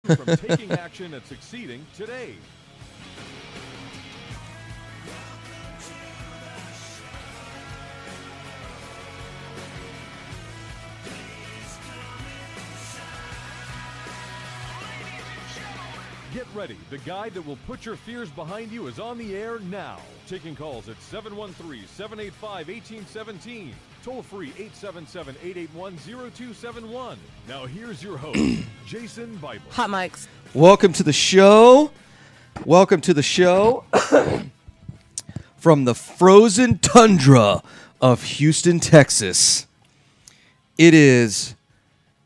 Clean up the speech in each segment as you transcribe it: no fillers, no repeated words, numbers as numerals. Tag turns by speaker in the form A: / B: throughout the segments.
A: from taking action and succeeding today. Get ready. The guide that will put your fears behind you is on the air now. Taking calls at 713-785-1817. Toll free 877-881-0271. Now here's your host, Jason Bible.
B: Hot mics.
C: Welcome to the show. Welcome to the show from the frozen tundra of Houston, Texas. Is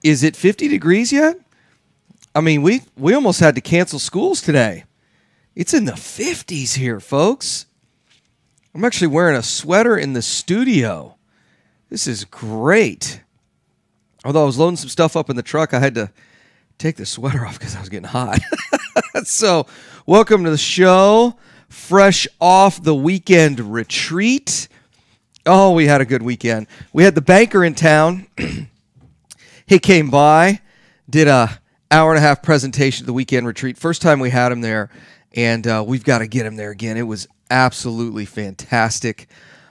C: it 50 degrees yet? I mean, we almost had to cancel schools today. It's in the 50s here, folks. I'm actually wearing a sweater in the studio. This is great. Although I was loading some stuff up in the truck, I had to take the sweater off because I was getting hot. So, welcome to the show. Fresh off the weekend retreat. Oh, we had a good weekend. We had the banker in town. He came by, did a hour-and-a-half presentation at the weekend retreat. First time we had him there, and we've got to get him there again. It was absolutely fantastic.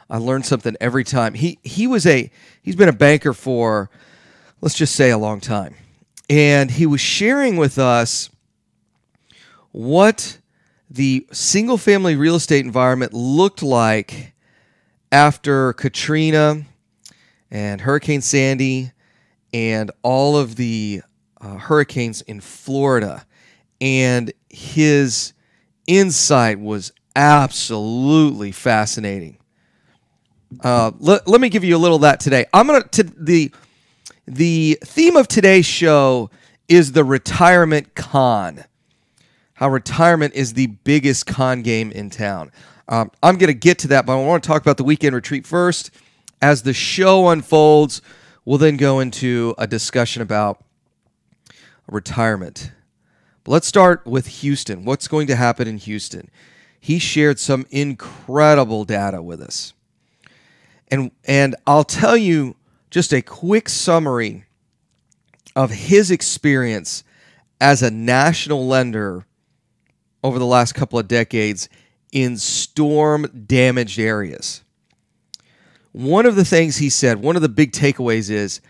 C: I learned something every time. He's been a banker for, let's just say, a long time. And he was sharing with us what the single-family real estate environment looked like after Katrina and Hurricane Sandy and all of the hurricanes in Florida, and his insight was absolutely fascinating. Let me give you a little of that today. The theme of today's show is the retirement con. How retirement is the biggest con game in town. I'm going to get to that, but I want to talk about the weekend retreat first. As the show unfolds, we'll then go into a discussion about retirement. But let's start with Houston. What's going to happen in Houston? He shared some incredible data with us. And I'll tell you just a quick summary of his experience as a national lender over the last couple of decades in storm-damaged areas. One of the things he said, one of the big takeaways is,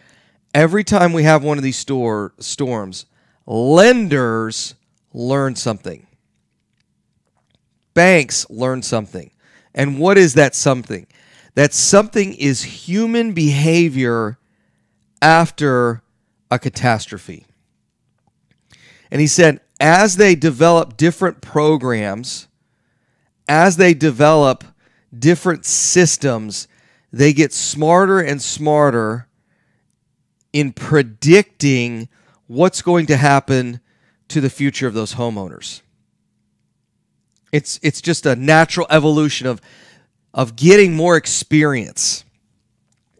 C: every time we have one of these storms, lenders learn something. Banks learn something. And what is that something? That something is human behavior after a catastrophe. And he said, as they develop different programs, as they develop different systems, they get smarter and smarter in predicting what's going to happen to the future of those homeowners. It's just a natural evolution of getting more experience.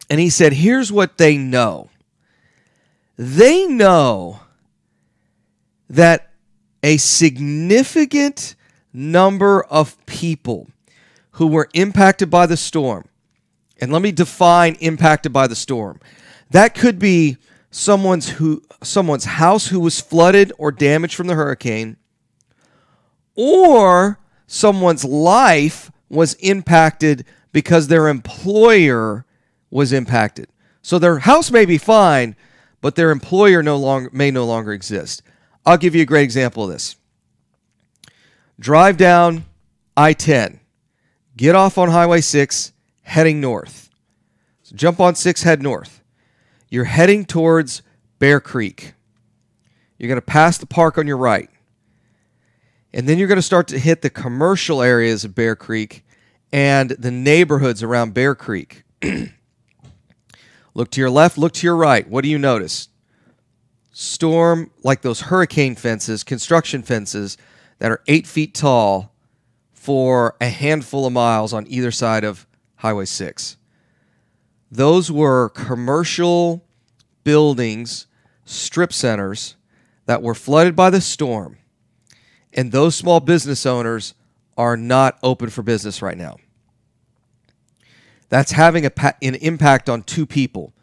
C: And he said, here's what they know. They know that a significant number of people who were impacted by the storm, and let me define impacted by the storm. That could be someone's house who was flooded or damaged from the hurricane, or someone's life was impacted because their employer was impacted. So their house may be fine, but their employer may no longer exist. I'll give you a great example of this. Drive down I-10. Get off on Highway 6, heading north. So jump on 6, head north. You're heading towards Bear Creek. You're going to pass the park on your right. And then you're going to start to hit the commercial areas of Bear Creek and the neighborhoods around Bear Creek. Look to your left, look to your right. What do you notice? Storm, like those hurricane fences, construction fences that are 8 feet tall for a handful of miles on either side of Highway 6. Those were commercial buildings, strip centers that were flooded by the storm. And those small business owners are not open for business right now. That's having an impact on two people.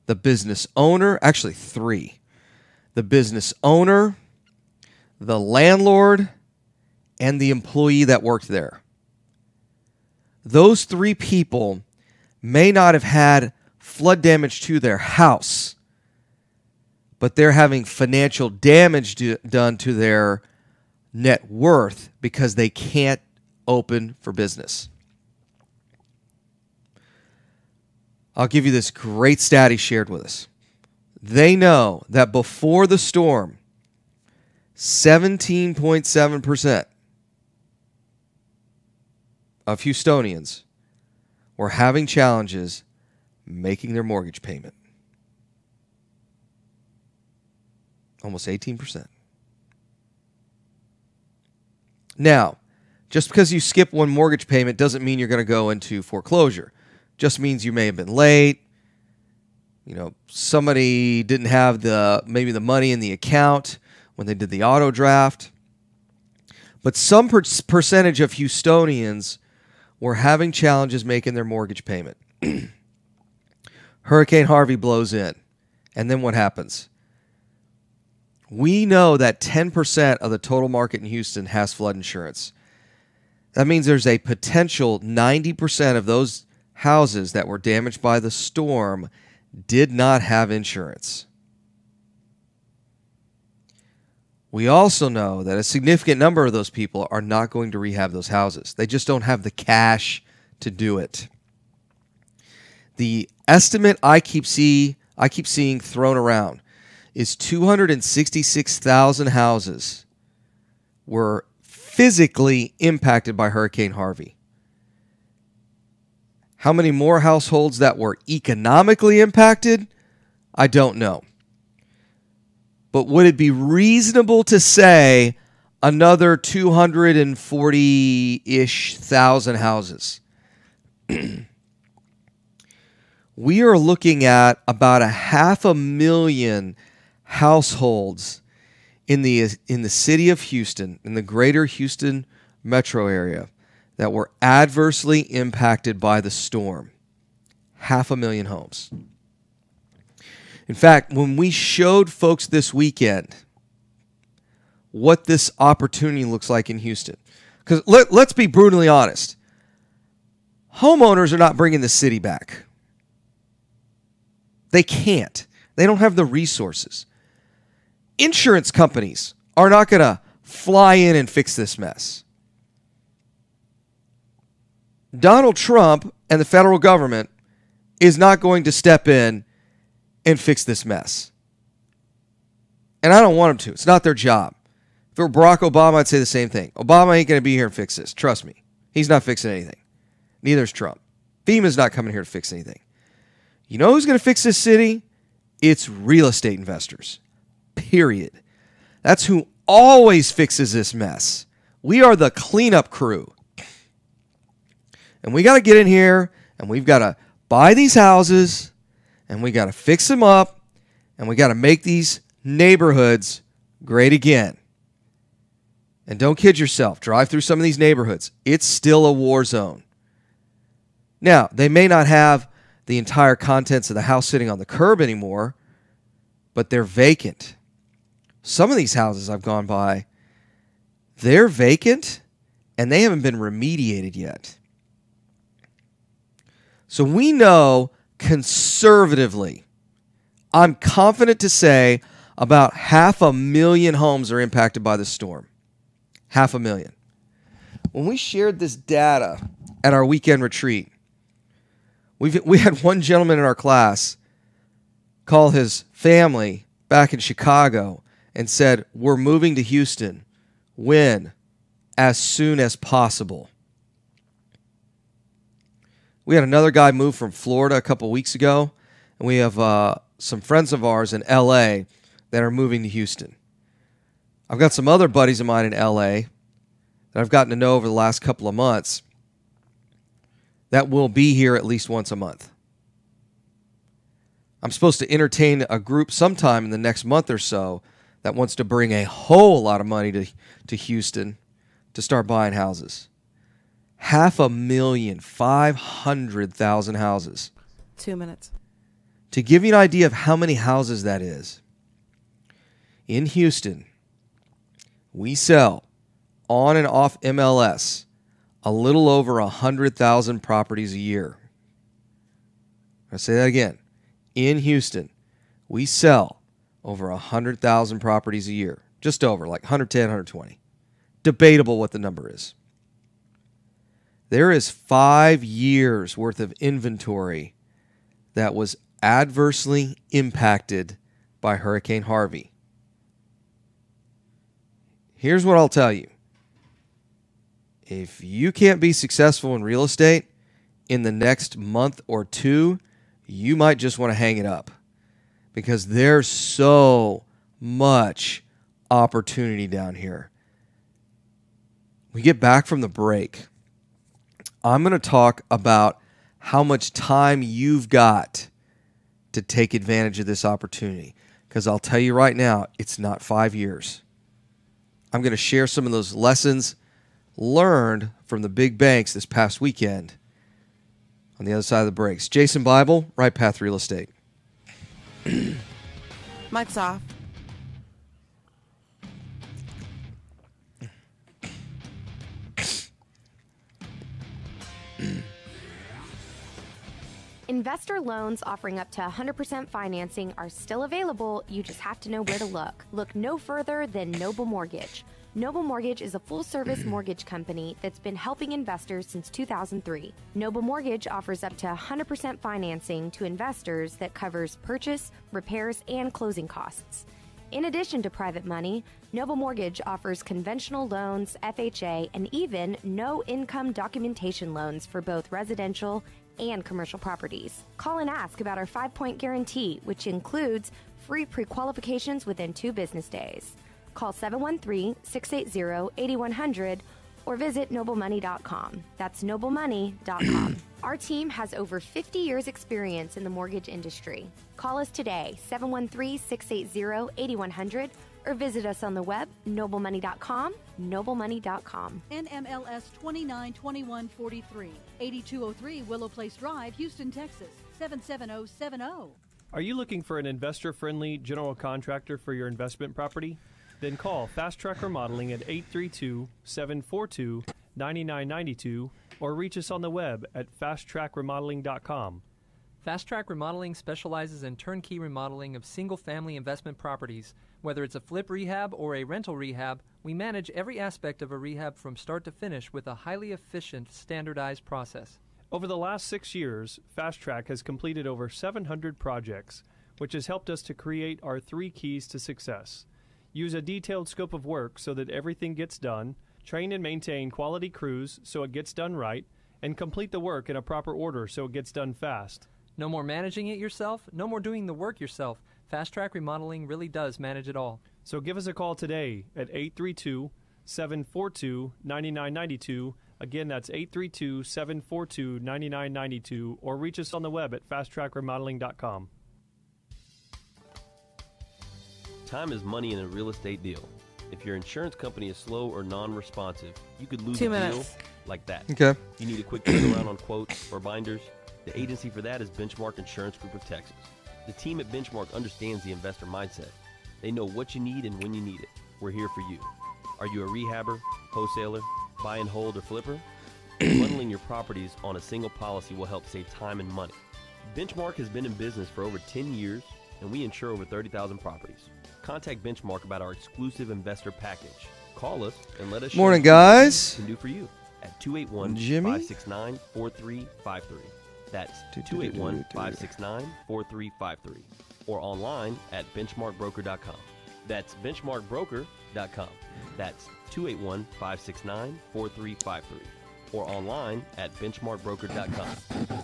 C: The business owner, actually three. The business owner, the landlord, and the employee that worked there. Those three people may not have had flood damage to their house, but they're having financial damage done to their net worth because they can't open for business. I'll give you this great stat he shared with us. They know that before the storm, 17.7% of Houstonians were having challenges making their mortgage payment. Almost 18%. Now, just because you skip one mortgage payment doesn't mean you're going to go into foreclosure. Just means you may have been late. You know, somebody didn't have maybe the money in the account when they did the auto draft. But some percentage of Houstonians were having challenges making their mortgage payment. Hurricane Harvey blows in. And then what happens? We know that 10% of the total market in Houston has flood insurance. That means there's a potential 90% of those houses that were damaged by the storm did not have insurance. We also know that a significant number of those people are not going to rehab those houses. They just don't have the cash to do it. The estimate I keep seeing thrown around is 266,000 houses were physically impacted by Hurricane Harvey. How many more households that were economically impacted? I don't know. But would it be reasonable to say another 240-ish thousand houses? We are looking at about 500,000 households in the city of Houston, in the greater Houston metro area, that were adversely impacted by the storm. 500,000 homes. In fact, when we showed folks this weekend what this opportunity looks like in Houston, because let's be brutally honest, homeowners are not bringing the city back. They can't. They don't have the resources. Insurance companies are not going to fly in and fix this mess. Donald Trump and the federal government is not going to step in and fix this mess. And I don't want them to. It's not their job. If it were Barack Obama, I'd say the same thing. Obama ain't going to be here and fix this. Trust me. He's not fixing anything. Neither is Trump. FEMA's not coming here to fix anything. You know who's going to fix this city? It's real estate investors. Period. That's who always fixes this mess. We are the cleanup crew. And we got to get in here, and we've got to buy these houses, and we got to fix them up, and we got to make these neighborhoods great again. And don't kid yourself. Drive through some of these neighborhoods. It's still a war zone. Now, they may not have the entire contents of the house sitting on the curb anymore, but they're vacant. Some of these houses I've gone by, they're vacant, and they haven't been remediated yet. So we know conservatively, I'm confident to say about 500,000 homes are impacted by the storm. 500,000. When we shared this data at our weekend retreat, we had one gentleman in our class call his family back in Chicago and said, we're moving to Houston. When? As soon as possible. We had another guy move from Florida a couple weeks ago, and we have some friends of ours in L.A. that are moving to Houston. I've got some other buddies of mine in L.A. that I've gotten to know over the last couple of months that will be here at least once a month. I'm supposed to entertain a group sometime in the next month or so that wants to bring a whole lot of money to Houston to start buying houses. 500,000 houses.
B: 2 minutes.
C: To give you an idea of how many houses that is, in Houston, We sell on and off MLS a little over 100,000 properties a year. I'll say that again. In Houston, we sell over 100,000 properties a year. Just over, like 110, 120. Debatable what the number is. There is 5 years worth of inventory that was adversely impacted by Hurricane Harvey. Here's what I'll tell you. If you can't be successful in real estate in the next month or two, you might just want to hang it up, because there's so much opportunity down here. We get back from the break, I'm going to talk about how much time you've got to take advantage of this opportunity, because I'll tell you right now, it's not 5 years. I'm going to share some of those lessons learned from the big banks this past weekend on the other side of the breaks. Jason Bible, Right Path Real Estate.
B: Mike's off.
D: Investor loans offering up to 100% financing are still available. You just have to know where to look. Look no further than Noble Mortgage. Noble Mortgage is a full-service mortgage company that's been helping investors since 2003. Noble Mortgage offers up to 100% financing to investors that covers purchase, repairs, and closing costs. In addition to private money, Noble Mortgage offers conventional loans, FHA, and even no-income documentation loans for both residential and commercial properties. Call and ask about our 5-point guarantee, which includes free pre-qualifications within 2 business days. Call 713-680-8100 or visit noblemoney.com. That's noblemoney.com. Our team has over 50 years experience in the mortgage industry. Call us today, 713-680-8100, or visit us on the web, noblemoney.com, noblemoney.com.
E: NMLS 292143, 8203 Willow Place Drive, Houston, Texas, 77070.
F: Are you looking for an investor-friendly general contractor for your investment property? Then call Fast Track Remodeling at 832-742-9992 or reach us on the web at fasttrackremodeling.com.
G: Fast Track Remodeling specializes in turnkey remodeling of single-family investment properties. Whether it's a flip rehab or a rental rehab, we manage every aspect of a rehab from start to finish with a highly efficient, standardized process.
F: Over the last 6 years, Fast Track has completed over 700 projects, which has helped us to create our 3 keys to success. Use a detailed scope of work so that everything gets done, train and maintain quality crews so it gets done right, and complete the work in a proper order so it gets done fast.
G: No more managing it yourself, no more doing the work yourself. Fast Track Remodeling really does manage it all.
F: So give us a call today at 832-742-9992. Again, that's 832-742-9992, or reach us on the web at fasttrackremodeling.com.
H: Time is money in a real estate deal. If your insurance company is slow or non-responsive, you could lose
B: 2
H: a deal
B: minutes.
H: like that.
C: Okay.
H: You need a quick turnaround on quotes or binders? The agency for that is Benchmark Insurance Group of Texas. The team at Benchmark understands the investor mindset. They know what you need and when you need it. We're here for you. Are you a rehabber, wholesaler, buy and hold, or flipper? Bundling your properties on a single policy will help save time and money. Benchmark has been in business for over 10 years, and we insure over 30,000 properties. Contact Benchmark about our exclusive investor package. Call us and let us show
C: Morning,
H: you what
C: guys.
H: we can do for you at
C: Jimmy?
H: 281-569-4353. That's 281-569-4353. Or online at benchmarkbroker.com. That's benchmarkbroker.com. That's 281-569-4353. Or online at benchmarkbroker.com.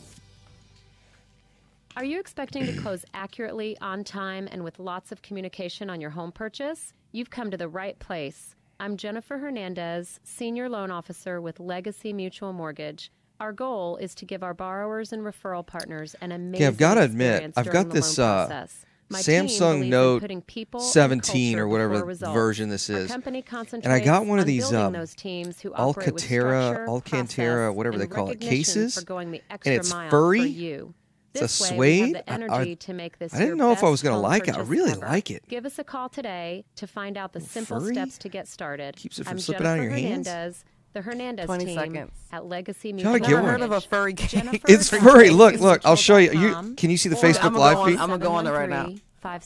I: Are you expecting to close accurately, on time, and with lots of communication on your home purchase? You've come to the right place. I'm Jennifer Hernandez, Senior Loan Officer with Legacy Mutual Mortgage. Our goal is to give our borrowers and referral partners an amazing
C: I've got to admit,
I: experience
C: I've
I: during
C: got
I: the
C: this
I: loan process. My team
C: Samsung
I: believes in
C: Note
I: putting people and
C: 17
I: culture
C: or whatever
I: before results.
C: version this
I: Our
C: is.
I: company
C: And I got one of
I: concentrates
C: these
I: on building those teams who operate with
C: Alcantara,
I: structure,
C: Alcantara,
I: process,
C: whatever they
I: and
C: call it,
I: recognition
C: cases,
I: for going the
C: and
I: extra
C: it's
I: mile
C: furry.
I: for you. This
C: a
I: way, we have
C: suede?
I: the energy to make this
C: I didn't
I: your
C: know if I
I: best
C: was going to
I: home
C: like it. I
I: purchase
C: really
I: ever.
C: like it.
I: Give us a call today to find out the simple
C: furry?
I: steps to get started.
C: Keeps it from
I: I'm
C: slipping out of
I: Jennifer
C: your hands?
I: Hernandez, the Hernandez
B: 20
I: team
B: seconds.
I: at Legacy
C: Gotta
I: Mutual
C: get
B: Never
C: one.
B: heard of a furry cake.
I: Jennifer
C: It's
I: from
C: furry. Look, I'll show you.
I: LegacyMutual.com
C: Can you see the
I: or
C: Facebook Live feed?
B: I'm gonna go on it right now.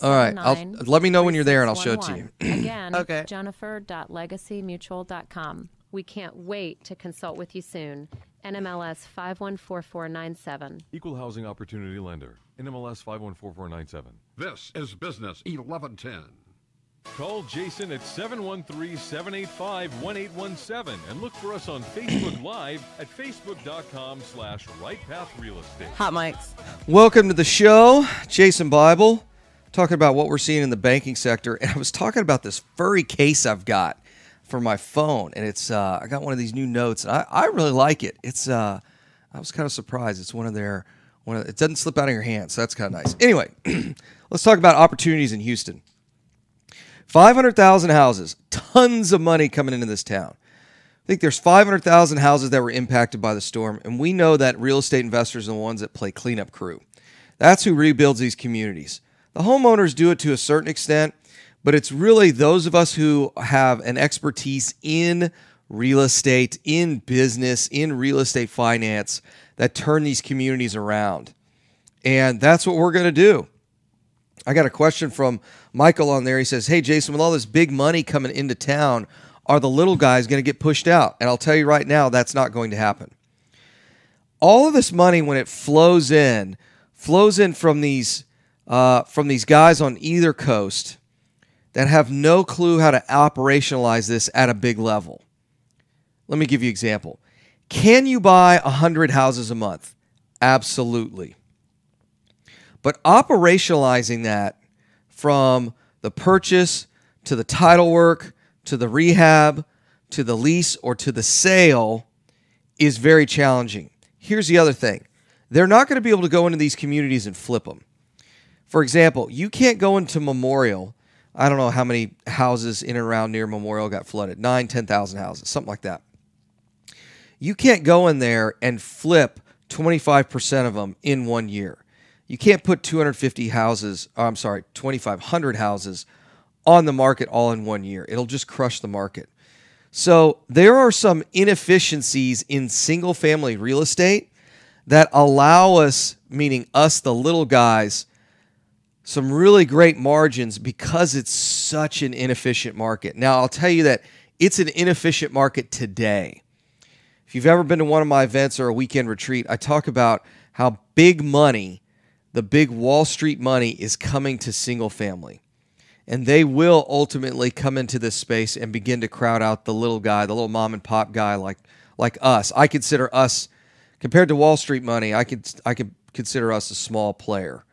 C: All right, let me know when you're there and I'll show it to you.
I: Again,
B: Okay.
I: jennifer.legacymutual.com. We can't wait to consult with you soon. NMLS 514497.
A: Equal Housing Opportunity Lender. NMLS 514497.
J: This is Business 1110.
A: Call Jason at 713-785-1817 and look for us on Facebook Live at facebook.com/RightPathRealEstate.
B: Hot mics.
C: Welcome to the show. Jason Bible, talking about what we're seeing in the banking sector. And I was talking about this furry case I've got for my phone. And it's I got one of these new notes. And I really like it. It's I was kind of surprised. It's it doesn't slip out of your hand, so that's kind of nice. Anyway, let's talk about opportunities in Houston. 500,000 houses, tons of money coming into this town. I think there's 500,000 houses that were impacted by the storm, and we know that real estate investors are the ones that play cleanup crew. That's who rebuilds these communities. The homeowners do it to a certain extent, but it's really those of us who have an expertise in real estate, in business, in real estate finance that turn these communities around. And that's what we're going to do. I got a question from Michael on there. He says, hey, Jason, with all this big money coming into town, are the little guys going to get pushed out? And I'll tell you right now, that's not going to happen. All of this money, when it flows in from these guys on either coast that have no clue how to operationalize this at a big level. Let me give you an example. Can you buy 100 houses a month? Absolutely. But operationalizing that from the purchase to the title work to the rehab to the lease or to the sale is very challenging. Here's the other thing. They're not going to be able to go into these communities and flip them. For example, you can't go into Memorial. I don't know how many houses in and around near Memorial got flooded. 9,000, 10,000 houses, something like that. You can't go in there and flip 25% of them in 1 year. You can't put 250 houses, 2,500 houses on the market all in 1 year. It'll just crush the market. So there are some inefficiencies in single family real estate that allow us, meaning us, the little guys, some really great margins because it's such an inefficient market. Now, I'll tell you that it's an inefficient market today. If you've ever been to one of my events or a weekend retreat, I talk about how big money, the big Wall Street money, is coming to single family. And they will ultimately come into this space and begin to crowd out the little guy, the little mom and pop guy like us. I consider us, compared to Wall Street money, I could consider us a small player.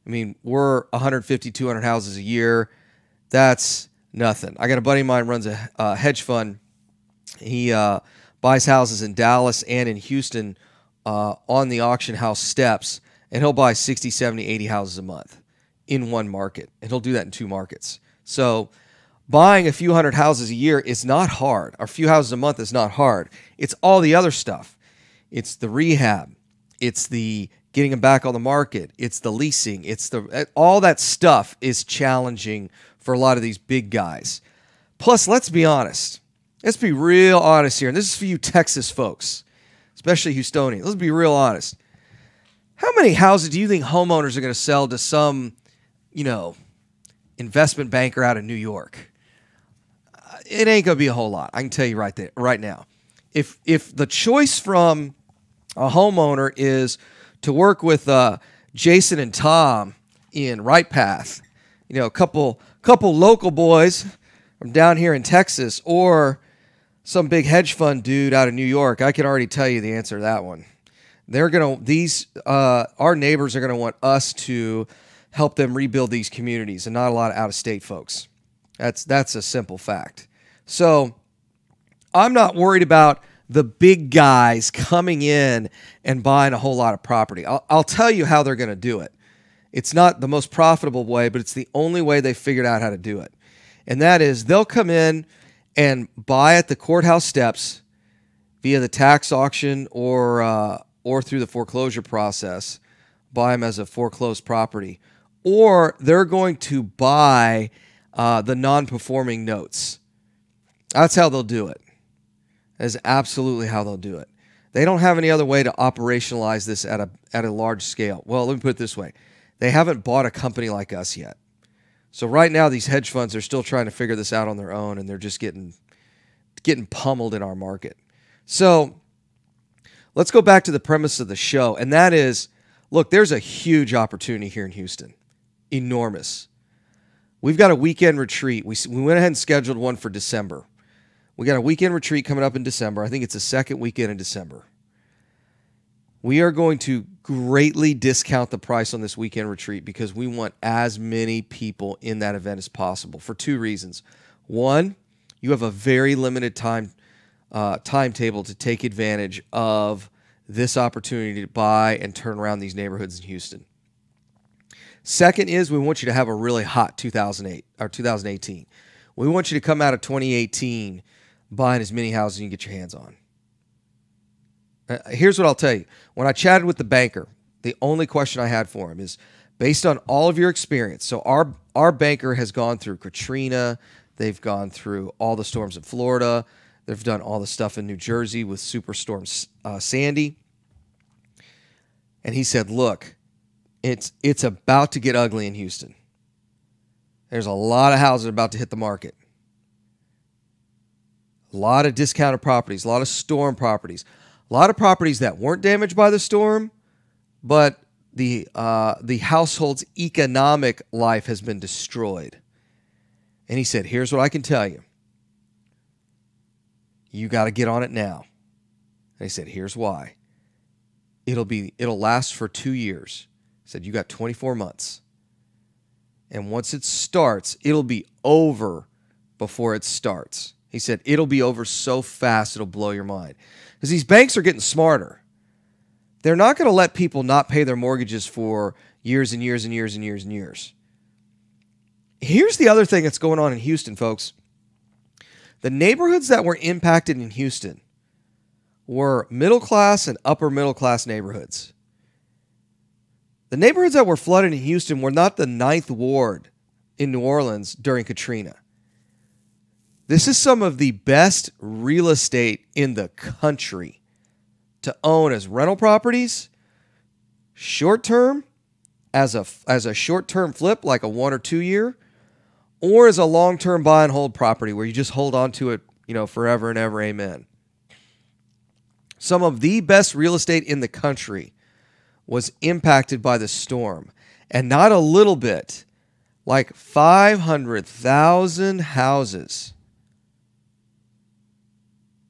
C: I mean, we're 150, 200 houses a year. That's nothing. I got a buddy of mine runs a hedge fund. He buys houses in Dallas and in Houston on the auction house steps, and he'll buy 60, 70, 80 houses a month in one market, and he'll do that in two markets. So buying a few hundred houses a year is not hard. Or a few houses a month is not hard. It's all the other stuff. It's the rehab. It's the getting them back on the market. It's the leasing. All that stuff is challenging for a lot of these big guys. Plus, let's be honest. Let's be real honest here. And this is for you Texas folks, especially Houstonians. Let's be real honest. How many houses do you think homeowners are going to sell to some, investment banker out of New York? It ain't going to be a whole lot. I can tell you right now. If the choice from a homeowner is to work with Jason and Tom in Right Path, a couple local boys from down here in Texas, or some big hedge fund dude out of New York, I can already tell you the answer to that one. Our neighbors are going to want us to help them rebuild these communities, and not a lot of out-of-state folks. That's a simple fact. So I'm not worried about the big guys coming in and buying a whole lot of property. I'll tell you how they're going to do it. It's not the most profitable way, but it's the only way they figured out how to do it. And that is they'll come in and buy at the courthouse steps via the tax auction or through the foreclosure process, buy them as a foreclosed property, or they're going to buy the non-performing notes. That's how they'll do it. That is absolutely how they'll do it. They don't have any other way to operationalize this at a large scale. Well, let me put it this way. They haven't bought a company like us yet. So right now, these hedge funds are still trying to figure this out on their own, and they're just getting pummeled in our market. So let's go back to the premise of the show, and that is, look, there's a huge opportunity here in Houston. Enormous. We've got a weekend retreat. We went ahead and scheduled one for December. We got a weekend retreat coming up in December. I think it's the second weekend in December. We are going to greatly discount the price on this weekend retreat because we want as many people in that event as possible for two reasons. One, you have a very limited timetable to take advantage of this opportunity to buy and turn around these neighborhoods in Houston. Second is we want you to have a really hot 2018. We want you to come out of 2018 buying as many houses as you can get your hands on. Here's what I'll tell you. When I chatted with the banker, the only question I had for him is, based on all of your experience, so our banker has gone through Katrina, they've gone through all the storms in Florida, they've done all the stuff in New Jersey with Superstorm Sandy, and he said, look, it's about to get ugly in Houston. There's a lot of houses about to hit the market. A lot of discounted properties, a lot of storm properties, a lot of properties that weren't damaged by the storm, but the household's economic life has been destroyed. And he said, here's what I can tell you. You got to get on it now. And he said, here's why. It'll last for 2 years. He said, you got 24 months. And once it starts, it'll be over before it starts. He said, it'll be over so fast, it'll blow your mind. Because these banks are getting smarter. They're not going to let people not pay their mortgages for years and years and years and years and years. Here's the other thing that's going on in Houston, folks. The neighborhoods that were impacted in Houston were middle class and upper middle class neighborhoods. The neighborhoods that were flooded in Houston were not the 9th Ward in New Orleans during Katrina. This is some of the best real estate in the country to own as rental properties, short term, as a short term flip like a 1 or 2 year, or as a long term buy and hold property where you just hold on to it, forever and ever. Amen. Some of the best real estate in the country was impacted by the storm, and not a little bit, like 500,000 houses.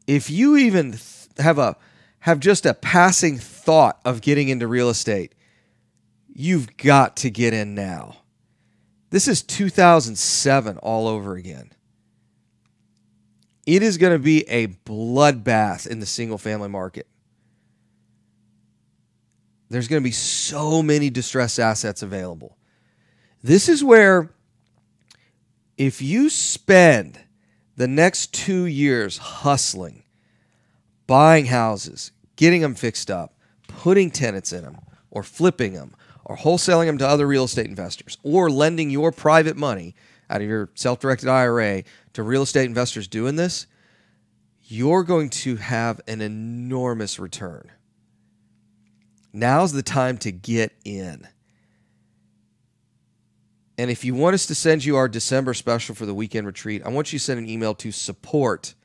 C: If you even have just a passing thought of getting into real estate, you've got to get in now. This is 2007 all over again. It is going to be a bloodbath in the single-family market. There's going to be so many distressed assets available. This is where, if you spend the next 2 years hustling, buying houses, getting them fixed up, putting tenants in them, or flipping them, or wholesaling them to other real estate investors, or lending your private money out of your self-directed IRA to real estate investors doing this, you're going to have an enormous return. Now's the time to get in. And if you want us to send you our December special for the weekend retreat, I want you to send an email to support,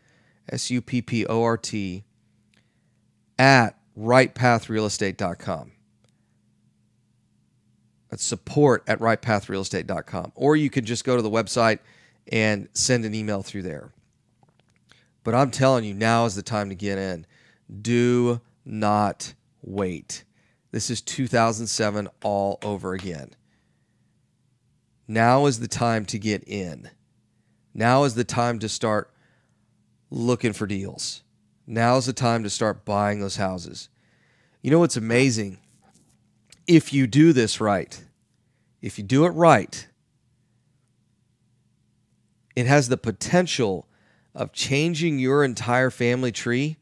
C: SUPPORT, at rightpathrealestate.com. That's support at rightpathrealestate.com. Or you could just go to the website and send an email through there. But I'm telling you, now is the time to get in. Do not wait. This is 2007 all over again. Now is the time to get in. Now is the time to start looking for deals. Now is the time to start buying those houses. You know what's amazing? If you do this right, if you do it right, it has the potential of changing your entire family tree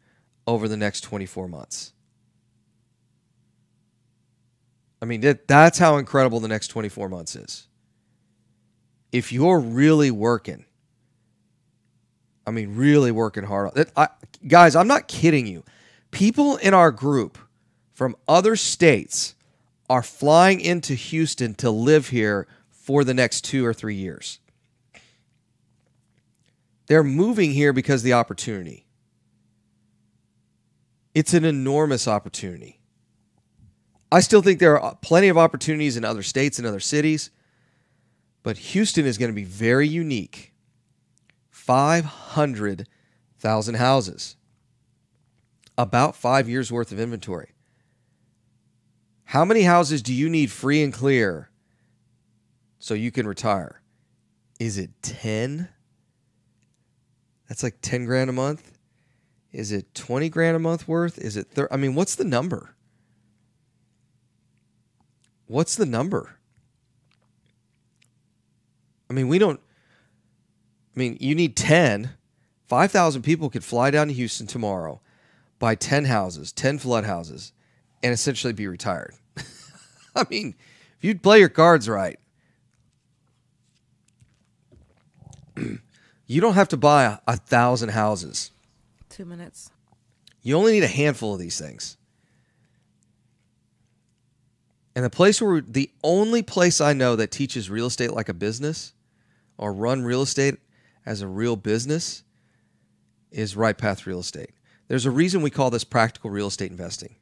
C: over the next 24 months. I mean, that's how incredible the next 24 months is. If you're really working, I mean, really working hard. Guys, I'm not kidding you. People in our group from other states are flying into Houston to live here for the next 2 or 3 years. They're moving here because of the opportunity. It's an enormous opportunity. I still think there are plenty of opportunities in other states and other cities, but Houston is going to be very unique. 500,000 houses. About 5 years worth of inventory. How many houses do you need free and clear so you can retire? Is it 10? That's like 10 grand a month. Is it 20 grand a month worth? Is it 30? I mean, what's the number? What's the number? I mean, you need 10. 5,000 people could fly down to Houston tomorrow, buy 10 houses, 10 flood houses, and essentially be retired. I mean, if you'd play your cards right, you don't have to buy 1,000 houses.
B: 2 minutes.
C: You only need a handful of these things. And the only place I know that teaches real estate like a business or run real estate as a real business is Right Path Real Estate. There's a reason we call this practical real estate investing.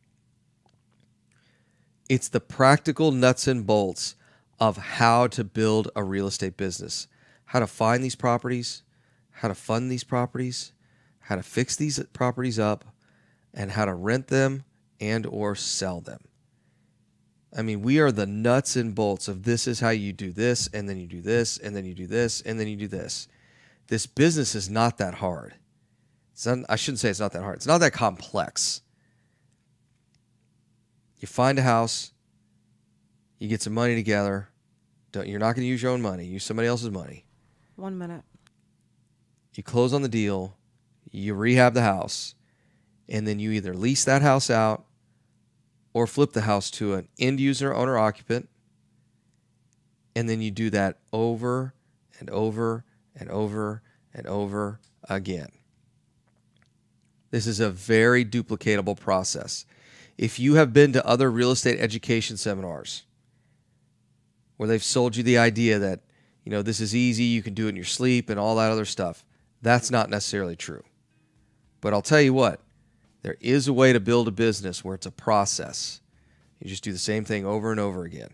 C: It's the practical nuts and bolts of how to build a real estate business, how to find these properties, how to fund these properties, how to fix these properties up, and how to rent them and or sell them. I mean, we are the nuts and bolts of this is how you do this, and then you do this, and then you do this, and then you do this. This business is not that hard. I shouldn't say it's not that hard. It's not that complex. You find a house, you get some money together. You're not going to use your own money. Use somebody else's money.
B: 1 minute.
C: You close on the deal, you rehab the house, and then you either lease that house out or flip the house to an end user, owner, occupant, and then you do that over and over and over and over again. This is a very duplicatable process. If you have been to other real estate education seminars where they've sold you the idea that, this is easy, you can do it in your sleep and all that other stuff, that's not necessarily true. But I'll tell you what, there is a way to build a business where it's a process. You just do the same thing over and over again.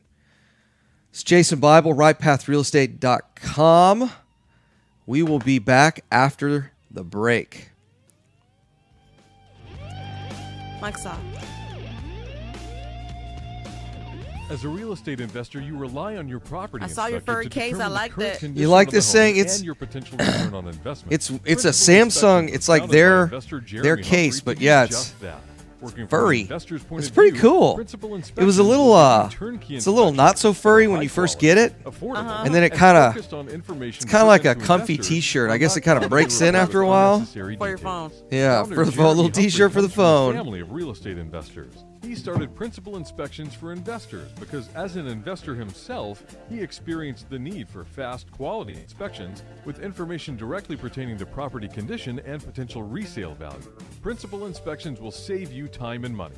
C: It's Jason Bible, rightpathrealestate.com. We will be back after the break.
B: Mike's off.
A: As a real estate investor, you rely on your property
B: I saw your
A: inspector
B: furry
A: to
B: case. I
A: determine the
B: like
A: current
B: that.
A: condition
C: You like
A: of the
C: this
A: home
C: saying?
A: and your potential return on investment.
C: It's a
A: Principal
C: Samsung.
A: Inspections
C: It's
A: was
C: like
A: founded by
C: their
A: investor Jeremy
C: case,
A: Humphrey
C: but
A: to do
C: yeah, it's
A: just that. Working from
C: furry.
A: an investor's point
C: It's
A: of
C: pretty
A: view,
C: cool.
A: Principal
C: It was a
A: Inspections
C: little
A: will give you turnkey
C: it's a little not so
A: inspections
C: furry
A: that are
C: when you
A: high
C: first
A: quality,
C: get it,
A: affordable,
C: and then it
A: and
C: kind of
A: focused on information
C: it's kind of like a
A: presented to
C: comfy
A: investors
C: T-shirt. I
A: while
C: guess it
A: not
C: kind of breaks in
A: compromising
C: after a
A: with
C: while.
A: unnecessary
B: For your
A: details.
B: phone.
C: Yeah,
A: Founder
C: for the phone,
A: Jeremy
C: little
A: Humphrey
C: T-shirt for the
A: comes from a
C: phone.
A: family of real estate investors. He started Principal Inspections for investors because as an investor himself, he experienced the need for fast, quality inspections with information directly pertaining to property condition and potential resale value. Principal Inspections will save you time and money.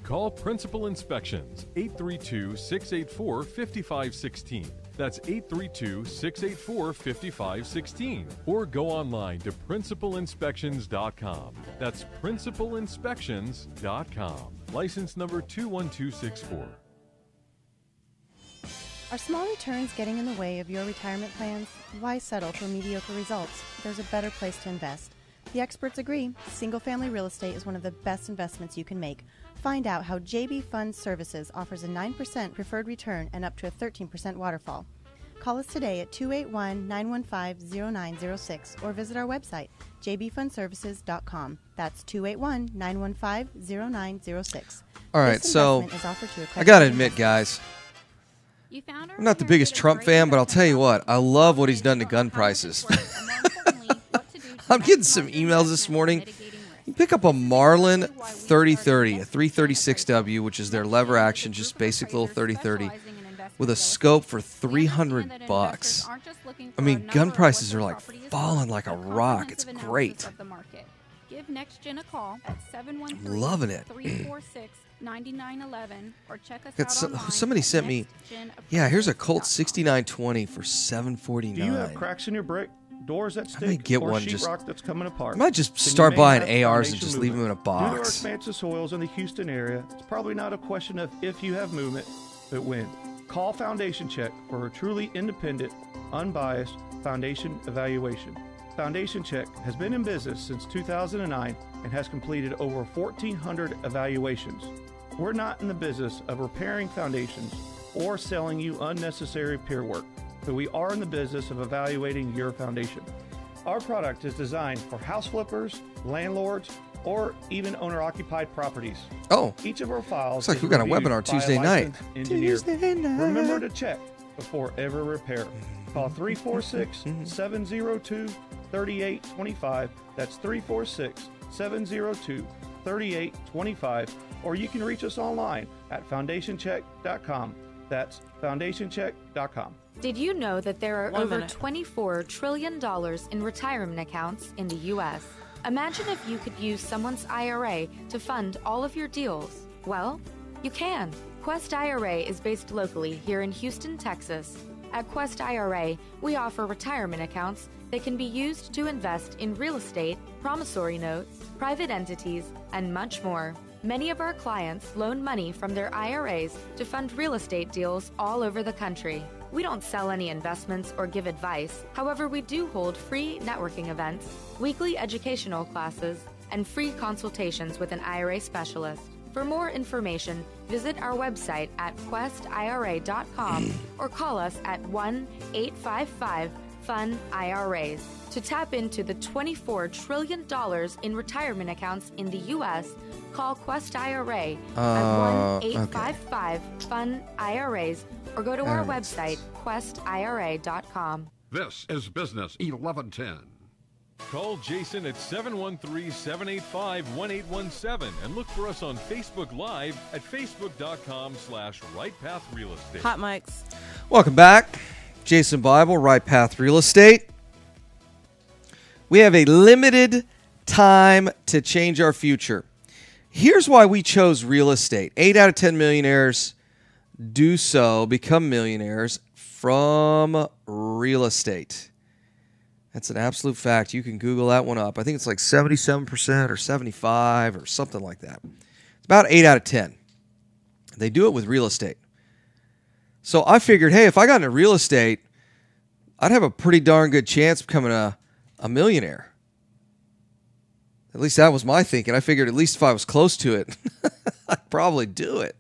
A: Call Principal Inspections, 832-684-5516. That's 832-684-5516. Or go online to principalinspections.com. That's principalinspections.com. License number 21264.
K: Are small returns getting in the way of your retirement plans? Why settle for mediocre results? There's a better place to invest. The experts agree. Single-family real estate is one of the best investments you can make. Find out how JB Fund Services offers a 9% preferred return and up to a 13% waterfall. Call us today at 281-915-0906 or visit our website, jbfundservices.com. That's 281-915-0906.
C: All right,
K: This
C: so
K: investment is offered to
C: I got to
K: accredited
C: admit, guys,
L: You found her?
C: I'm not the biggest Trump fan, but I'll tell you what, I love what he's done to gun prices. I'm getting some emails this morning. Pick up a Marlin 3030, a 336W, which is their lever action, just basic little 3030, with a scope for $300. I mean, gun prices are like falling like a rock. It's great.
L: Give NextGen a call at 713
C: Loving it.
L: 346-9911 or check us
C: Got
L: out online.
C: somebody sent me, yeah, here's a Colt 6920 for $749.
M: Do you have cracks in your brick, doors that stick,
C: I might get
M: or
C: one,
M: sheetrock that's coming apart?
C: I might just
M: Then you
C: start
M: may
C: buying
M: have
C: ARs and
M: foundation
C: just leave them in a
M: movement. Due to our
C: box.
M: expansive soils in the Houston area, it's probably not a question of if you have movement, but when. Call Foundation Check for a truly independent, unbiased foundation evaluation. Foundation Check has been in business since 2009 and has completed over 1,400 evaluations. We're not in the business of repairing foundations or selling you unnecessary peer work, but we are in the business of evaluating your foundation. Our product is designed for house flippers, landlords, or even owner-occupied properties.
C: Oh,
M: each of our files
C: looks like
M: is
C: we got a
M: reviewed
C: webinar
M: by a
C: Tuesday night.
M: licensed engineer.
C: Tuesday night.
M: Remember to check before every repair. Call 346-702-3825. That's 346-702-3825. Or you can reach us online at foundationcheck.com. That's foundationcheck.com.
N: Did you know that there are
B: 1
N: over
B: minute.
N: $24 trillion in retirement accounts in the U.S.? Imagine if you could use someone's IRA to fund all of your deals. Well, you can. Quest IRA is based locally here in Houston, Texas. At Quest IRA, we offer retirement accounts that can be used to invest in real estate, promissory notes, private entities, and much more. Many of our clients loan money from their IRAs to fund real estate deals all over the country. We don't sell any investments or give advice. However, we do hold free networking events, weekly educational classes, and free consultations with an IRA specialist. For more information, visit our website at questira.com or call us at 1-855-FUN-IRAs. To tap into the $24 trillion in retirement accounts in the U.S., call Quest IRA at 1-855-FUN-IRAs or go to our website, questira.com.
J: This is Business 1110.
A: Call Jason at 713-785-1817 and look for us on Facebook Live at facebook.com/rightpathrealestate.
B: Hot mics.
C: Welcome back. Jason Bible, Right Path Real Estate. We have a limited time to change our future. Here's why we chose real estate. 8 out of 10 millionaires do so, become millionaires from real estate. That's an absolute fact. You can Google that one up. I think it's like 77% or 75 or something like that. It's about 8 out of 10. They do it with real estate. So I figured, hey, if I got into real estate, I'd have a pretty darn good chance of becoming a millionaire. At least that was my thinking. I figured at least if I was close to it, I'd probably do it.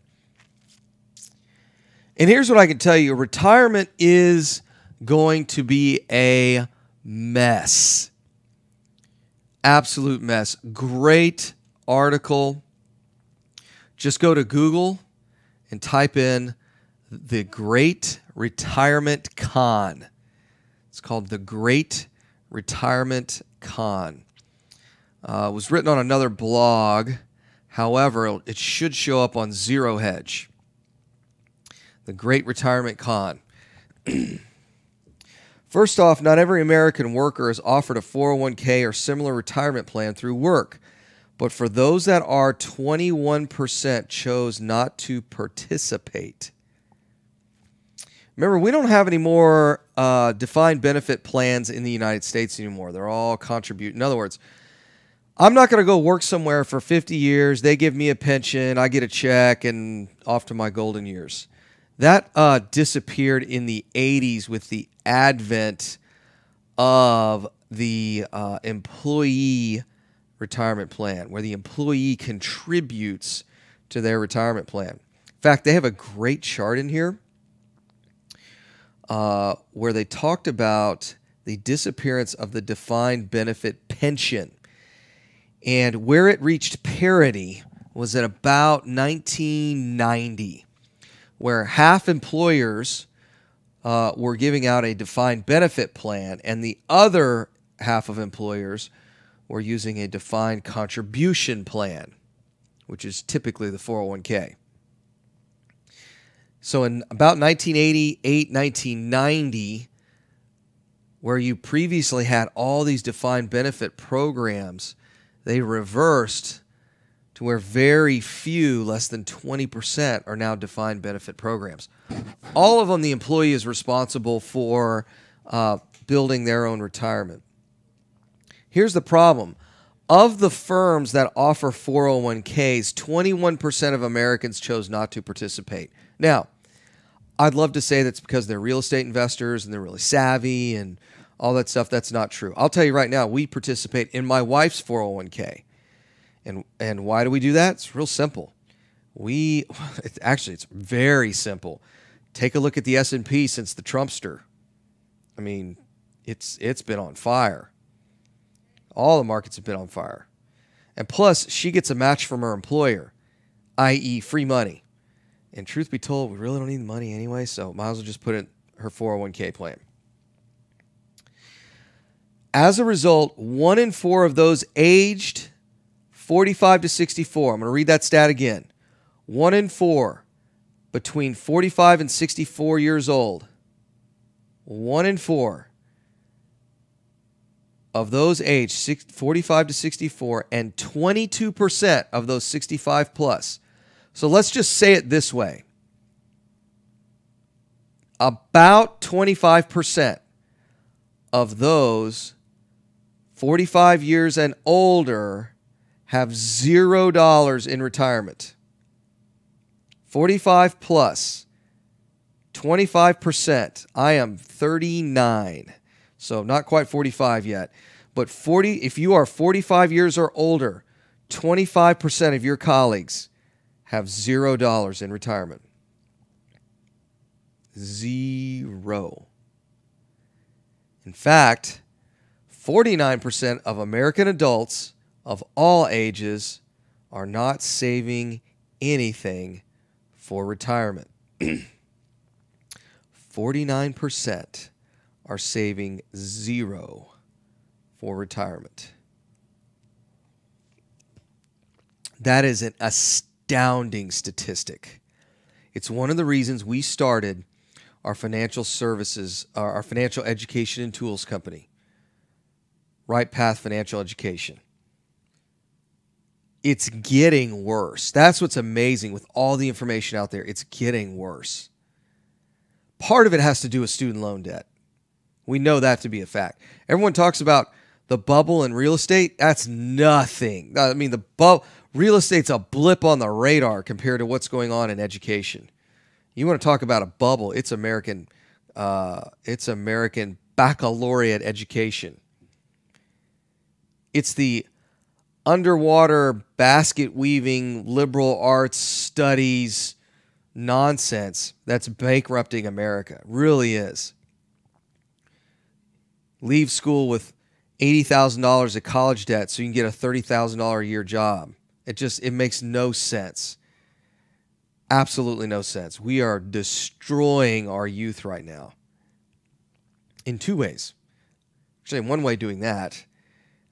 C: And here's what I can tell you. Retirement is going to be a mess. Absolute mess. Great article. Just go to Google and type in The Great Retirement Con. It's called The Great Retirement Con. It was written on another blog. However, it should show up on Zero Hedge. The Great Retirement Con. First off, not every American worker is offered a 401k or similar retirement plan through work. But for those that are, 21% chose not to participate. Remember, we don't have any more defined benefit plans in the United States anymore. They're all contribute. In other words, I'm not going to go work somewhere for 50 years. They give me a pension. I get a check and off to my golden years. That disappeared in the 80s with the advent of the employee retirement plan, where the employee contributes to their retirement plan. In fact, they have a great chart in here where they talked about the disappearance of the defined benefit pension. And where it reached parity was at about 1990, where half employers were giving out a defined benefit plan and the other half of employers we're using a defined contribution plan, which is typically the 401k. So in about 1988, 1990, where you previously had all these defined benefit programs, they reversed to where very few, less than 20%, are now defined benefit programs. All of them, the employee is responsible for building their own retirement. Here's the problem. Of the firms that offer 401ks, 21% of Americans chose not to participate. Now, I'd love to say that's because they're real estate investors and they're really savvy and all that stuff. That's not true. I'll tell you right now, we participate in my wife's 401k. And why do we do that? It's real simple. It's very simple. Take a look at the S&P since the Trumpster. I mean, it's been on fire. All the markets have been on fire. And plus, she gets a match from her employer, i.e. free money. And truth be told, we really don't need the money anyway, so might as well just put it in her 401k plan. As a result, 1 in 4 of those aged 45 to 64, I'm going to read that stat again. 1 in 4 between 45 and 64 years old, 1 in 4 of those aged 45 to 64, and 22% of those 65 plus. So let's just say it this way. About 25% of those 45 years and older have $0 in retirement. 45 plus, 25%. I am 39, so not quite 45 yet. But if you are 45 years or older, 25% of your colleagues have $0 in retirement. 0. In fact, 49% of American adults of all ages are not saving anything for retirement. 49% are saving 0 for retirement. That is an astounding statistic. It's one of the reasons we started our financial services, our financial education and tools company, Right Path Financial Education. It's getting worse. That's what's amazing with all the information out there. It's getting worse. Part of it has to do with student loan debt. We know that to be a fact. Everyone talks about the bubble in real estate. That's nothing. I mean, real estate's a blip on the radar compared to what's going on in education. You want to talk about a bubble? It's American baccalaureate education. It's the underwater basket weaving liberal arts studies nonsense that's bankrupting America. It really is. Leave school with $80,000 of college debt so you can get a $30,000 a year job. It makes no sense. Absolutely no sense. We are destroying our youth right now in 2 ways. Actually, in one way doing that,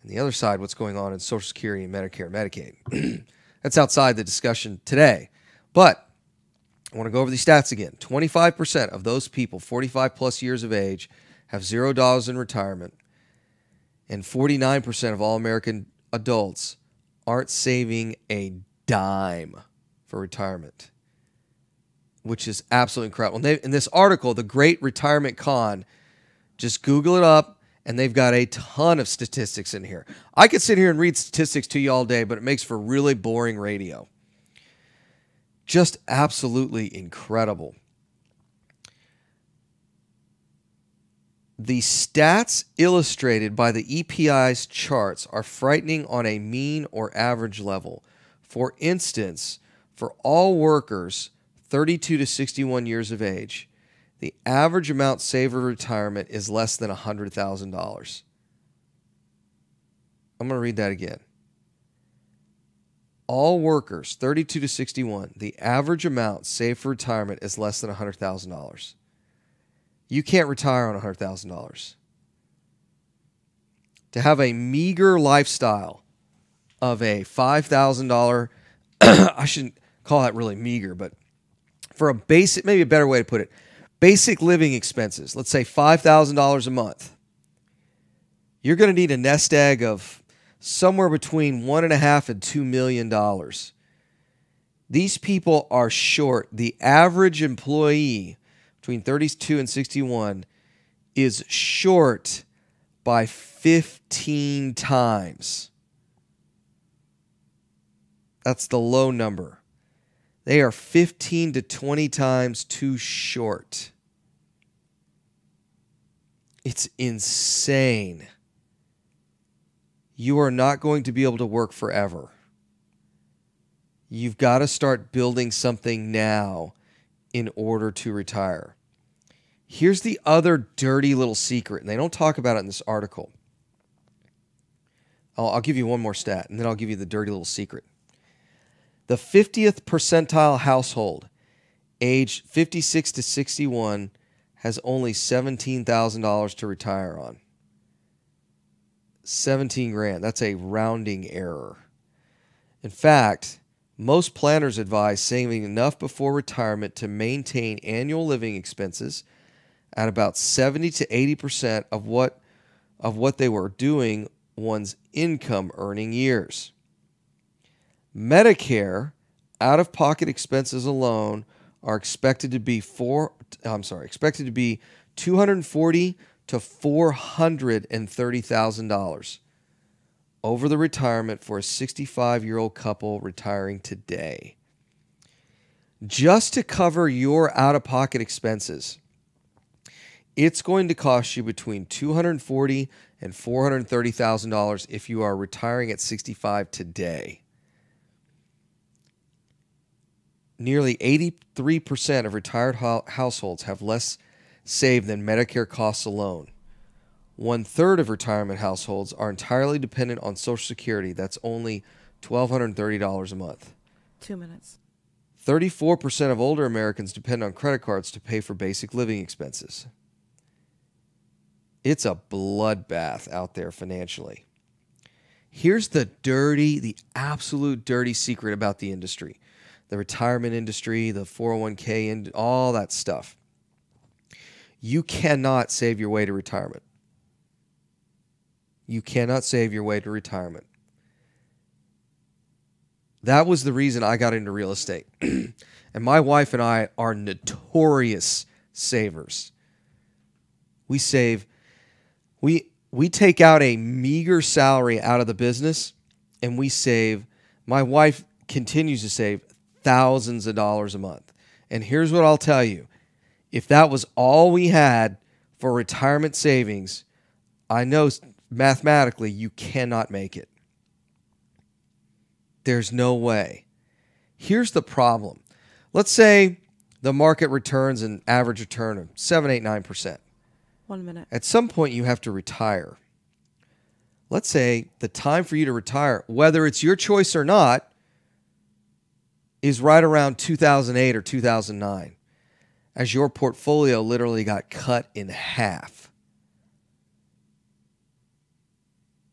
C: and the other side, what's going on in Social Security and Medicare and Medicaid. That's outside the discussion today. But I want to go over these stats again. 25% of those people, 45 plus years of age, have $0 in retirement. And 49% of all American adults aren't saving a dime for retirement, which is absolutely incredible. In this article, The Great Retirement Con, just Google it up, and they've got a ton of statistics in here. I could sit here and read statistics to you all day, but it makes for really boring radio. Just absolutely incredible. The stats illustrated by the EPI's charts are frightening on a mean or average level. For instance, for all workers 32 to 61 years of age, the average amount saved for retirement is less than $100,000. I'm going to read that again. All workers 32 to 61, the average amount saved for retirement is less than $100,000. You can't retire on $100,000. to have a meager lifestyle of a $5,000, I shouldn't call that really meager, but for a basic, maybe a better way to put it, basic living expenses, let's say $5,000 a month, you're going to need a nest egg of somewhere between $1.5 and $2 million. These people are short. The average employee between 32 and 61 is short by 15 times. That's the low number. They are 15 to 20 times too short. It's insane. You are not going to be able to work forever. You've got to start building something now in order to retire. Here's the other dirty little secret, and they don't talk about it in this article. I'll give you one more stat, and then I'll give you the dirty little secret. The 50th percentile household, aged 56 to 61, has only $17,000 to retire on. 17 grand. That's a rounding error. In fact, most planners advise saving enough before retirement to maintain annual living expenses at about 70 to 80% of what they were doing one's income earning years. Medicare out-of-pocket expenses alone are expected to be $240,000 to $430,000 over the retirement for a 65-year-old couple retiring today. Just to cover your out-of-pocket expenses, it's going to cost you between $240,000 and $430,000 if you are retiring at 65 today. Nearly 83% of retired households have less saved than Medicare costs alone. 1/3 of retirement households are entirely dependent on Social Security. That's only $1,230 a month.
B: 2 minutes.
C: 34% of older Americans depend on credit cards to pay for basic living expenses. It's a bloodbath out there financially. Here's the absolute dirty secret about the industry. The retirement industry, the 401k, and all that stuff. You cannot save your way to retirement. You cannot save your way to retirement. That was the reason I got into real estate. And my wife and I are notorious savers. We save. We take out a meager salary out of the business, and we save. My wife continues to save thousands of dollars a month. And here's what I'll tell you. If that was all we had for retirement savings, I know mathematically you cannot make it. There's no way. Here's the problem. Let's say the market returns an average return of 7, 8, 9%.
B: 1 minute.
C: At some point you have to retire. Let's say the time for you to retire, whether it's your choice or not, is right around 2008 or 2009, as your portfolio literally got cut in half.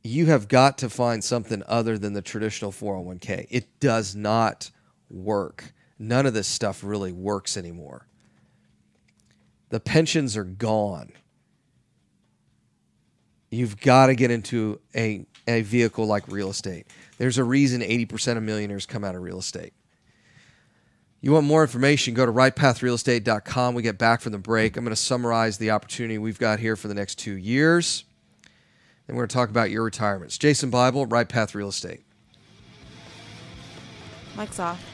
C: You have got to find something other than the traditional 401k. It does not work. None of this stuff really works anymore. The pensions are gone. You've got to get into a vehicle like real estate. There's a reason 80% of millionaires come out of real estate. You want more information, go to rightpathrealestate.com. We get back from the break. I'm going to summarize the opportunity we've got here for the next 2 years. And we're going to talk about your retirements. Jason Bible, Right Path Real Estate.
B: Mic's off.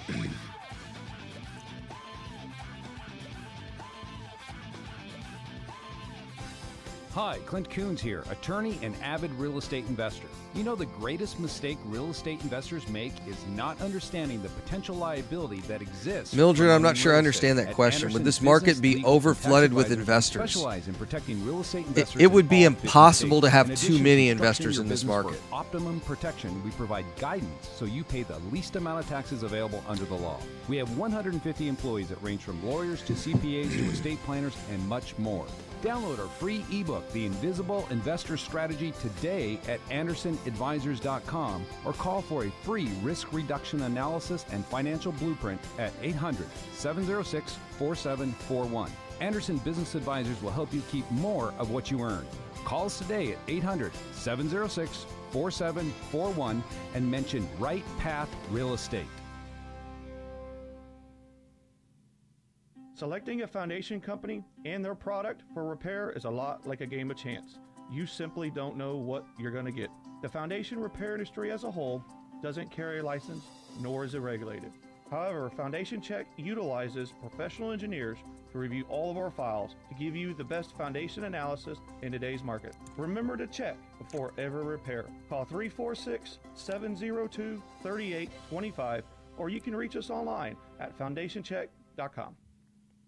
O: Hi, Clint Coons here, attorney and avid real estate investor. You know the greatest mistake real estate investors make is not understanding the potential liability that exists.
C: Mildred, I'm not sure I understand that question. Would this market be over-flooded with investors?
O: Specialize in protecting real estate investors.
C: It would be impossible to have too many investors in this market.
O: For optimum protection, we provide guidance so you pay the least amount of taxes available under the law. We have 150 employees that range from lawyers to CPAs to estate planners and much more. Download our free ebook, ebook, The Invisible Investor Strategy, today at AndersonAdvisors.com or call for a free risk reduction analysis and financial blueprint at 800-706-4741. Anderson Business Advisors will help you keep more of what you earn. Call us today at 800-706-4741 and mention Right Path Real Estate.
M: Selecting a foundation company and their product for repair is a lot like a game of chance. You simply don't know what you're going to get. The foundation repair industry as a whole doesn't carry a license, nor is it regulated. However, Foundation Check utilizes professional engineers to review all of our files to give you the best foundation analysis in today's market. Remember to check before every repair. Call 346-702-3825, or you can reach us online at foundationcheck.com.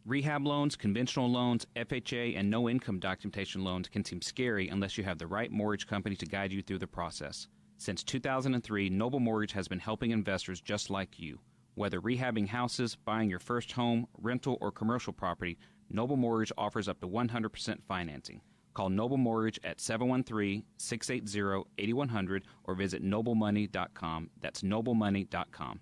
P: Rehab loans, conventional loans, FHA, and no-income documentation loans can seem scary unless you have the right mortgage company to guide you through the process. Since 2003, Noble Mortgage has been helping investors just like you. Whether rehabbing houses, buying your first home, rental, or commercial property, Noble Mortgage offers up to 100% financing. Call Noble Mortgage at 713-680-8100 or visit noblemoney.com. That's noblemoney.com.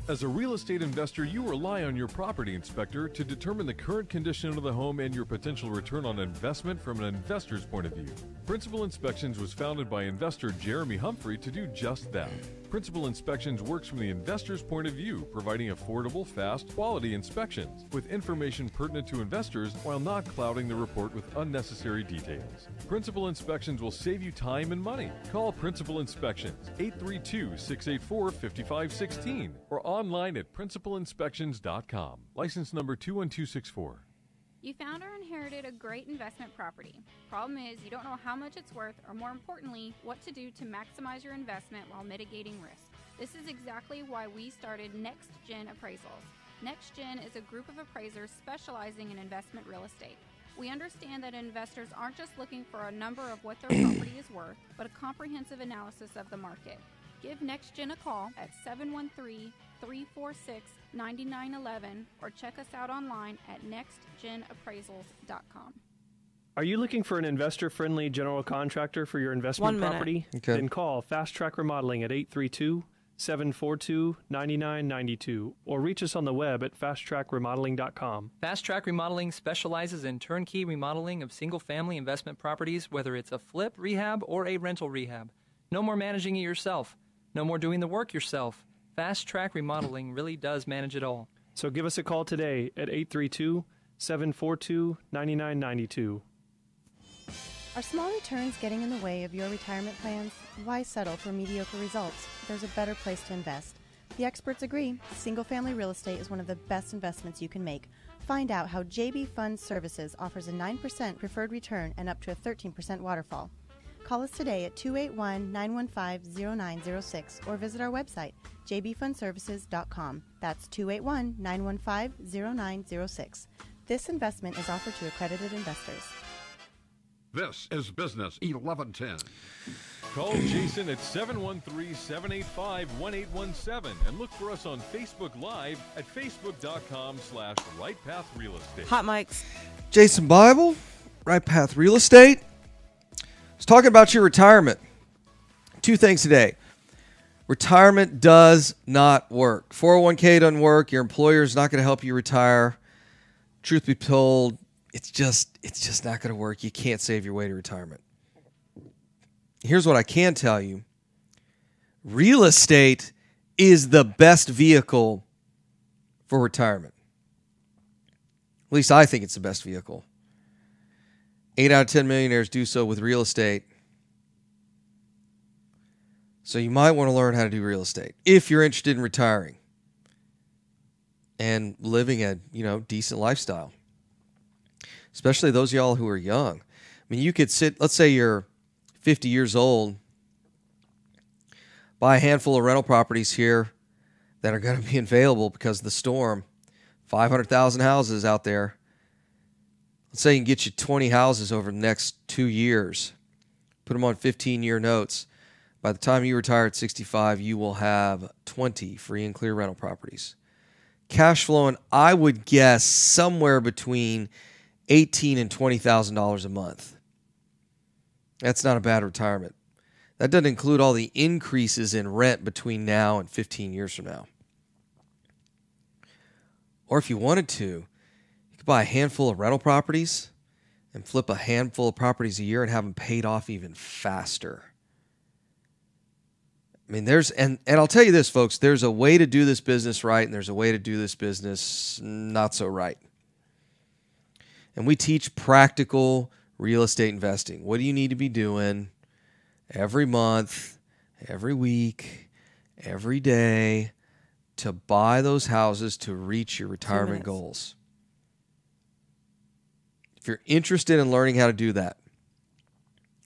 A: As a real estate investor, you rely on your property inspector to determine the current condition of the home and your potential return on investment from an investor's point of view. Principal Inspections was founded by investor Jeremy Humphrey to do just that. Principal Inspections works from the investor's point of view, providing affordable, fast, quality inspections with information pertinent to investors while not clouding the report with unnecessary details. Principal Inspections will save you time and money. Call Principal Inspections 832-684-5516 or online at principalinspections.com. License number 21264.
L: You found or inherited a great investment property. Problem is, you don't know how much it's worth, or more importantly, what to do to maximize your investment while mitigating risk. This is exactly why we started Next Gen Appraisals. Next Gen is a group of appraisers specializing in investment real estate. We understand that investors aren't just looking for a number of what their property is worth, but a comprehensive analysis of the market. Give Next Gen a call at 713-346-9911 or check us out online at nextgenappraisals.com.
F: Are you looking for an investor-friendly general contractor for your investment
B: 1 minute.
F: property?
C: Okay.
F: Then call Fast Track Remodeling at 832-742-9992 or reach us on the web at fasttrackremodeling.com.
G: Fast Track Remodeling specializes in turnkey remodeling of single-family investment properties, whether it's a flip, rehab, or a rental rehab. No more managing it yourself. No more doing the work yourself. Fast Track Remodeling really does manage it all.
F: So give us a call today at 832-742-9992.
K: Are small returns getting in the way of your retirement plans? Why settle for mediocre results? There's a better place to invest. The experts agree, single-family real estate is one of the best investments you can make. Find out how JB Fund Services offers a 9% preferred return and up to a 13% waterfall. Call us today at 281-915-0906 or visit our website, jbfundservices.com. That's 281-915-0906. This investment is offered to accredited investors.
J: This is Business 1110.
A: Call Jason at 713-785-1817 and look for us on Facebook Live at facebook.com/RightPathRealEstate.
B: Hot mics.
C: Jason Bible, Right Path Real Estate. Let's talk about your retirement. Two things today. Retirement does not work. 401k doesn't work. Your employer's not going to help you retire. Truth be told, it's just not going to work. You can't save your way to retirement. Here's what I can tell you. Real estate is the best vehicle for retirement. At least I think it's the best vehicle. 8 out of 10 millionaires do so with real estate. So you might want to learn how to do real estate if you're interested in retiring and living a, decent lifestyle. Especially those of y'all who are young. I mean, you could let's say you're 50 years old, buy a handful of rental properties here that are going to be available because of the storm. 500,000 houses out there. Let's say you can get you 20 houses over the next 2 years. Put them on 15-year notes. By the time you retire at 65, you will have 20 free and clear rental properties. Cash flowing, I would guess, somewhere between $18,000 and $20,000 a month. That's not a bad retirement. That doesn't include all the increases in rent between now and 15 years from now. Or if you wanted to, you could buy a handful of rental properties and flip a handful of properties a year and have them paid off even faster. I mean, and I'll tell you this, folks, there's a way to do this business right, and there's a way to do this business not so right. And we teach practical real estate investing. What do you need to be doing every month, every week, every day to buy those houses to reach your retirement goals? If you're interested in learning how to do that,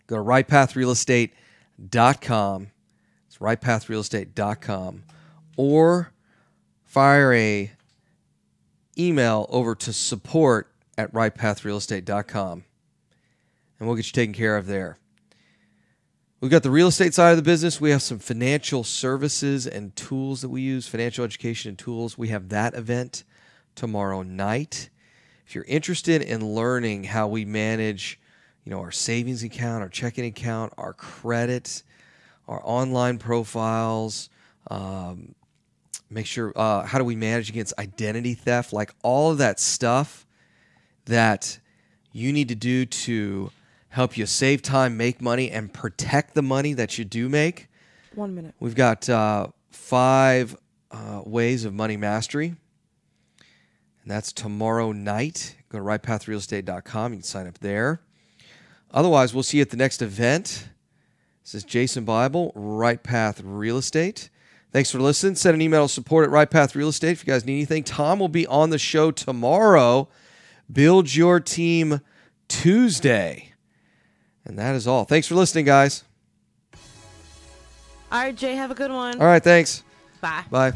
C: go to rightpathrealestate.com. It's rightpathrealestate.com. Or fire a email over to support@rightpathrealestate.com, and we'll get you taken care of there. We've got the real estate side of the business. We have some financial services and tools that we use, financial education and tools. We have that event tomorrow night. If you're interested in learning how we manage, our savings account, our checking account, our credit, our online profiles, make sure how do we manage against identity theft, like all of that stuff that you need to do to help you save time, make money, and protect the money that you do make.
B: 1 minute.
C: We've got 5 ways of money mastery. And that's tomorrow night. Go to rightpathrealestate.com. You can sign up there. Otherwise, we'll see you at the next event. This is Jason Bible, Right Path Real Estate. Thanks for listening. Send an email to support Right Path Real Estate if you guys need anything. Tom will be on the show tomorrow. Build Your Team Tuesday. And that is all. Thanks for listening, guys.
B: All right, Jay, have a good one.
C: All right, thanks.
B: Bye.
C: Bye.